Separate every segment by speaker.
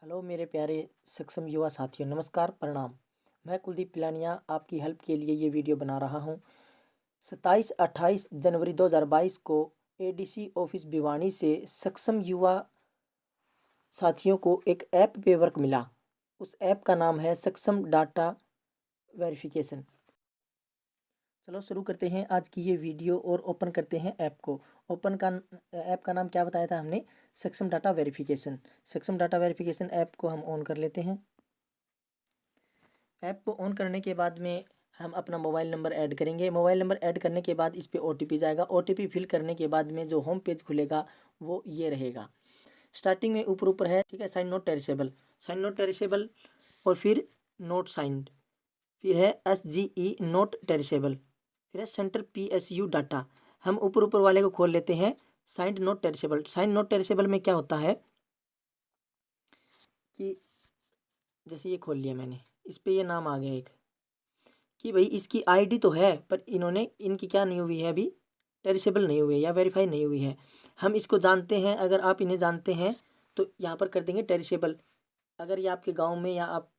Speaker 1: Hello मेरे प्यारे सक्षम युवा साथियों, नमस्कार, प्रणाम। मैं कुलदीप पिलानिया आपकी हेल्प के लिए ये वीडियो बना रहा हूँ। 27-28 जनवरी 2022 को एडीसी ऑफिस भिवानी से सक्षम युवा साथियों को एक ऐप पे वर्क मिला। उस ऐप का नाम है सक्षम डाटा वेरिफिकेशन। चलो शुरू करते हैं आज की ये वीडियो और ओपन करते हैं ऐप को। ऐप का नाम क्या बताया था हमने? सक्षम डाटा वेरिफिकेशन। सक्षम डाटा वेरिफिकेशन ऐप को हम ऑन कर लेते हैं। ऐप को ऑन करने के बाद में हम अपना मोबाइल नंबर ऐड करेंगे। मोबाइल नंबर ऐड करने के बाद इस पे ओटीपी जाएगा। ओटीपी फिल करने के बाद में जो होम पेज खुलेगा वो ये रहेगा। स्टार्टिंग में ऊपर ऊपर है, ठीक है, साइन नॉट टेरिसेबल, साइन नॉट टेरिसेबल, और फिर नोट साइंड, फिर है SGE नोट टेरिसेबल, फिर है सेंटर PSU डाटा। हम ऊपर ऊपर वाले को खोल लेते हैं, साइंड नॉट टेरिसेबल। साइन नॉट टेरिसेबल में क्या होता है कि जैसे ये खोल लिया मैंने, इस पे ये नाम आ गया एक कि भाई इसकी आईडी तो है पर इनकी क्या नहीं हुई है, अभी टेरिसेबल नहीं हुई है या वेरीफाई नहीं हुई है। हम इसको जानते हैं, अगर आप इन्हें जानते हैं तो यहाँ पर कर देंगे टेरिसेबल। अगर ये आपके गांव में या आप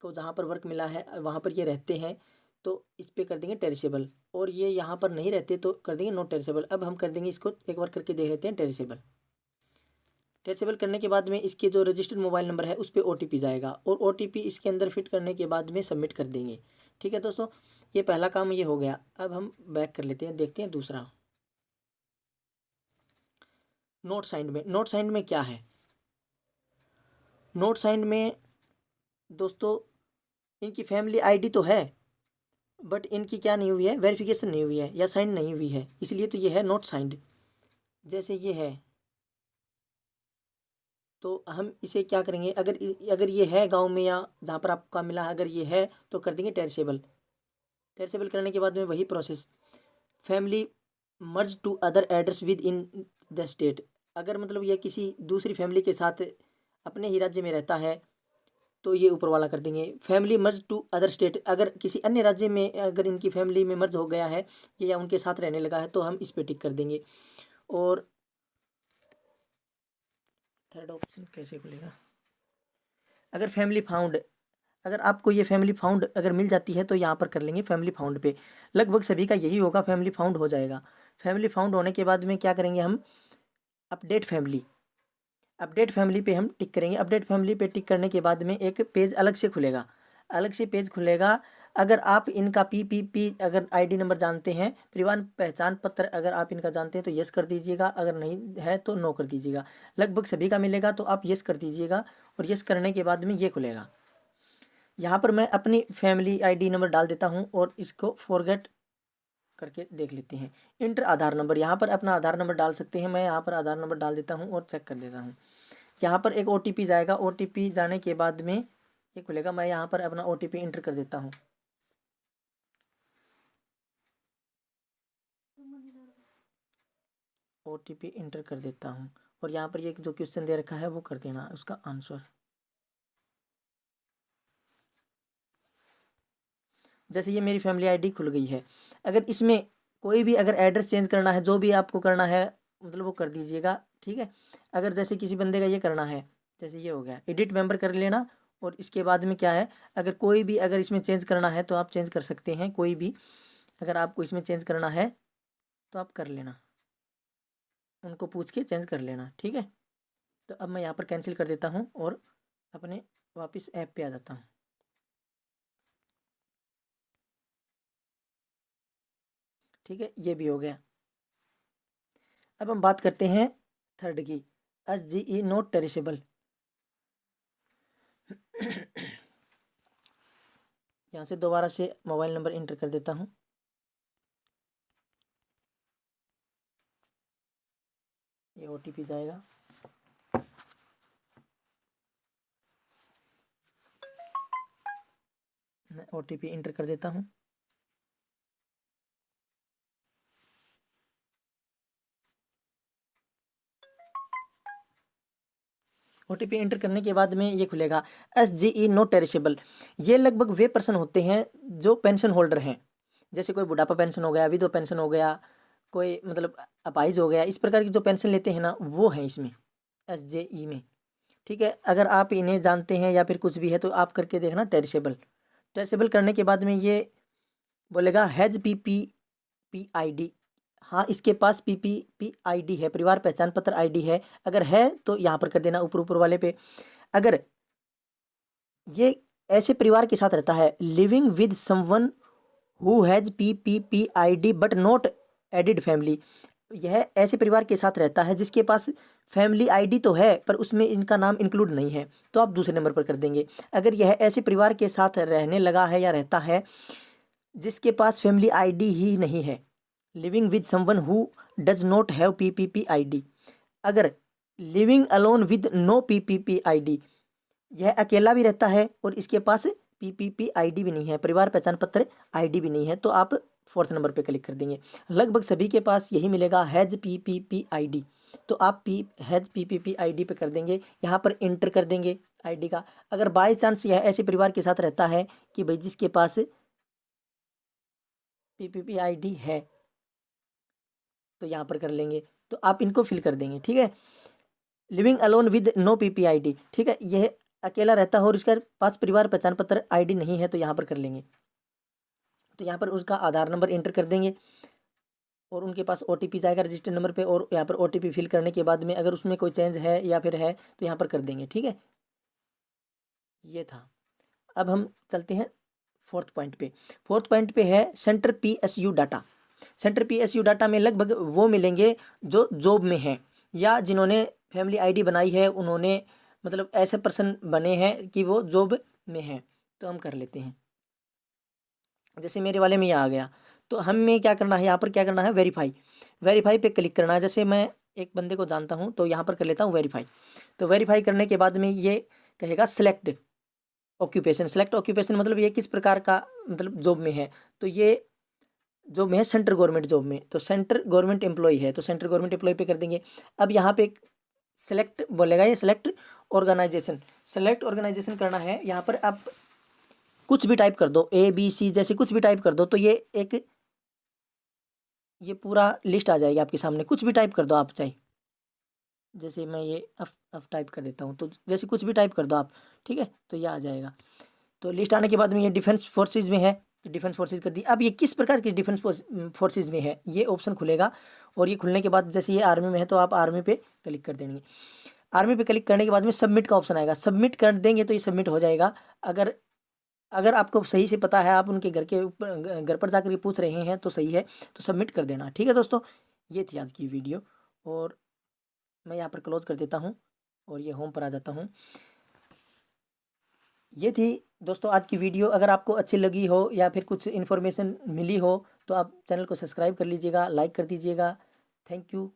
Speaker 1: को जहाँ पर वर्क मिला है वहाँ पर ये रहते हैं तो इस पे कर देंगे टेरिसेबल, और ये यहाँ पर नहीं रहते तो कर देंगे नॉट टेरिसेबल। अब हम कर देंगे इसको, एक बार करके देख लेते हैं टेरिसेबल। टेरिसेबल करने के बाद में इसके जो रजिस्टर्ड मोबाइल नंबर है उस पर OTP जाएगा, और OTP इसके अंदर फिट करने के बाद में सबमिट कर देंगे। ठीक है दोस्तों, ये पहला काम ये हो गया। अब हम बैक कर लेते हैं, देखते हैं दूसरा। नोट साइंड में, नोट साइंड में क्या है? नोट साइंड में दोस्तों इनकी फैमिली आईडी तो है बट इनकी क्या नहीं हुई है, वेरिफिकेशन नहीं हुई है या साइन नहीं हुई है, इसलिए तो ये है नोट साइंड। जैसे ये है तो हम इसे क्या करेंगे, अगर अगर ये है गांव में या जहाँ पर आपका मिला है, अगर ये है तो कर देंगे टेरिसेबल। टेरिसेबल करने के बाद में वही process, family merge to other address within the state. अगर मतलब यह किसी दूसरी फैमिली के साथ अपने ही राज्य में रहता है तो ये ऊपर वाला कर देंगे। Family merge to other state, अगर किसी अन्य राज्य में अगर इनकी फैमिली में मर्ज हो गया है या उनके साथ रहने लगा है तो हम इस पे टिक कर देंगे। और थर्ड ऑप्शन कैसे खुलेगा? अगर फैमिली फाउंड, अगर आपको ये फैमिली फाउंड अगर मिल जाती है तो यहाँ पर कर लेंगे फैमिली फाउंड पे। लगभग सभी का यही होगा, फैमिली फाउंड हो जाएगा। फैमिली फाउंड होने के बाद में क्या करेंगे हम, अपडेट फैमिली, अपडेट फैमिली पे हम टिक करेंगे। अपडेट फैमिली पे टिक करने के बाद में एक पेज अलग से खुलेगा, अलग से पेज खुलेगा। अगर आप इनका PPP अगर ID नंबर जानते हैं, परिवहन पहचान पत्र अगर आप इनका जानते हैं तो यस कर दीजिएगा, अगर नहीं है तो नो कर दीजिएगा। लगभग सभी का मिलेगा तो आप यस कर दीजिएगा, और यस करने के बाद में ये खुलेगा। यहाँ पर मैं अपनी फैमिली ID नंबर डाल देता हूँ और इसको फॉरगेट करके देख लेते हैं। इंटर आधार नंबर, यहाँ पर अपना आधार नंबर डाल सकते हैं। मैं यहाँ पर आधार नंबर डाल देता हूँ और चेक कर देता हूँ। यहाँ पर एक OTP जाएगा, OTP जाने के बाद में ये खुलेगा। मैं यहाँ पर अपना OTP इंटर कर देता हूँ। OTP इंटर कर देता हूँ और यहाँ पर ये जो क्वेश्चन दे रखा है वो कर देना उसका आंसर। जैसे ये मेरी फैमिली ID खुल गई है। अगर इसमें कोई भी अगर एड्रेस चेंज करना है, जो भी आपको करना है मतलब वो कर दीजिएगा, ठीक है। अगर जैसे किसी बंदे का ये करना है, जैसे ये हो गया, एडिट मेंबर कर लेना। और इसके बाद में क्या है, अगर कोई भी अगर इसमें चेंज करना है तो आप चेंज कर सकते हैं। कोई भी अगर आपको इसमें चेंज करना है तो आप कर लेना, उनको पूछ के चेंज कर लेना, ठीक है। तो अब मैं यहाँ पर कैंसिल कर देता हूँ और अपने वापस ऐप पे आ जाता हूँ। ठीक है, ये भी हो गया। अब हम बात करते हैं थर्ड की, SGE नोट टेरिसेबल। यहाँ से दोबारा से मोबाइल नंबर इंटर कर देता हूँ। ये OTP जाएगा, मैं OTP इंटर कर देता हूँ। OTP इंटर करने के बाद में ये खुलेगा SGE नोट टेरिसेबल। ये लगभग वे पर्सन होते हैं जो पेंशन होल्डर हैं। जैसे कोई बुढ़ापा पेंशन हो गया, विधवा पेंशन हो गया, कोई मतलब अपाहिज हो गया, इस प्रकार की जो पेंशन लेते हैं ना वो हैं इसमें SGE में। ठीक है। अगर आप इन्हें जानते हैं या फिर कुछ भी है तो आप करके देखना ट्रेसेबल। ट्रेसेबल करने के बाद में ये बोलेगा हैज PPP ID। हाँ, इसके पास PPP ID है, परिवार पहचान पत्र ID है। अगर है तो यहाँ पर कर देना ऊपर ऊपर वाले पे। अगर ये ऐसे परिवार के साथ रहता है, living with someone who has PPP ID but not added family, यह ऐसे परिवार के साथ रहता है जिसके पास फैमिली ID तो है पर उसमें इनका नाम इंक्लूड नहीं है, तो आप दूसरे नंबर पर कर देंगे। अगर यह ऐसे परिवार के साथ रहने लगा है या रहता है जिसके पास फैमिली ID ही नहीं है, living with someone who does not have PPP ID। अगर living alone with no PPP ID, यह अकेला भी रहता है और इसके पास PPP ID भी नहीं है, परिवार पहचान पत्र ID भी नहीं है, तो आप फोर्थ नंबर पे क्लिक कर देंगे। लगभग सभी के पास यही मिलेगा हैज़ PPP ID, तो आप हैज़ PPP ID पे कर देंगे, यहाँ पर इंटर कर देंगे ID का। अगर बाय चांस यह ऐसे परिवार के साथ रहता है कि भाई जिसके पास PPP ID है, तो यहाँ पर कर लेंगे, तो आप इनको फिल कर देंगे। ठीक है, living alone with no PPP ID, ठीक है, यह अकेला रहता है और इसके पास परिवार पहचान पत्र ID नहीं है, तो यहाँ पर कर लेंगे। तो यहाँ पर उसका आधार नंबर इंटर कर देंगे और उनके पास OTP जाएगा रजिस्टर्ड नंबर पे, और यहाँ पर OTP फिल करने के बाद में अगर उसमें कोई चेंज है या फिर है तो यहाँ पर कर देंगे। ठीक है, ये था। अब हम चलते हैं फोर्थ पॉइंट पे। फोर्थ पॉइंट पे है centre PSU data. Centre PSU data में लगभग वो मिलेंगे जो जॉब में हैं या जिन्होंने फैमिली ID बनाई है, उन्होंने मतलब ऐसे पर्सन बने हैं कि वो जॉब में हैं। तो हम कर लेते हैं, जैसे मेरे वाले में ये आ गया, तो हमें क्या करना है, यहाँ पर क्या करना है, वेरीफाई। वेरीफाई पे क्लिक करना है। जैसे मैं एक बंदे को जानता हूँ तो यहाँ पर कर लेता हूँ वेरीफाई। तो वेरीफाई करने के बाद में ये कहेगा सिलेक्ट ऑक्यूपेशन। सेलेक्ट ऑक्यूपेशन मतलब ये किस प्रकार का मतलब जॉब में है, तो ये जॉब में है सेंट्रल गवर्नमेंट जॉब में, तो सेंट्रल गवर्नमेंट एम्प्लॉय है, तो सेंट्रल गवर्नमेंट एम्प्लॉय पे कर देंगे। अब यहाँ पे सेलेक्ट बोलेगा, ये सेलेक्ट ऑर्गेनाइजेशन। सेलेक्ट ऑर्गेनाइजेशन करना है, यहाँ पर आप कुछ भी टाइप कर दो, ABC जैसे कुछ भी टाइप कर दो, तो ये पूरा लिस्ट आ जाएगी आपके सामने। कुछ भी टाइप कर दो आप चाहे, जैसे मैं ये अब टाइप कर देता हूँ, तो जैसे कुछ भी टाइप कर दो आप, ठीक है, तो ये आ जाएगा। तो लिस्ट आने के बाद में ये डिफेंस फोर्सेज में है, डिफेंस फोर्सेज कर दी। अब ये किस प्रकार की डिफेंस फोर्सेज में है, ये ऑप्शन खुलेगा, और ये खुलने के बाद जैसे ये आर्मी में है तो आप आर्मी पे क्लिक कर देंगे। आर्मी पे क्लिक करने के बाद में सबमिट का ऑप्शन आएगा, सबमिट कर देंगे तो ये सबमिट हो जाएगा। अगर आपको सही से पता है, आप उनके घर पर जाकर के पूछ रहे हैं तो सही है, तो सबमिट कर देना। ठीक है दोस्तों, ये थी आज की वीडियो, और मैं यहाँ पर क्लोज कर देता हूँ और ये होम पर आ जाता हूँ। ये थी दोस्तों आज की वीडियो। अगर आपको अच्छी लगी हो या फिर कुछ इन्फॉर्मेशन मिली हो तो आप चैनल को सब्सक्राइब कर लीजिएगा, लाइक कर दीजिएगा। Thank you.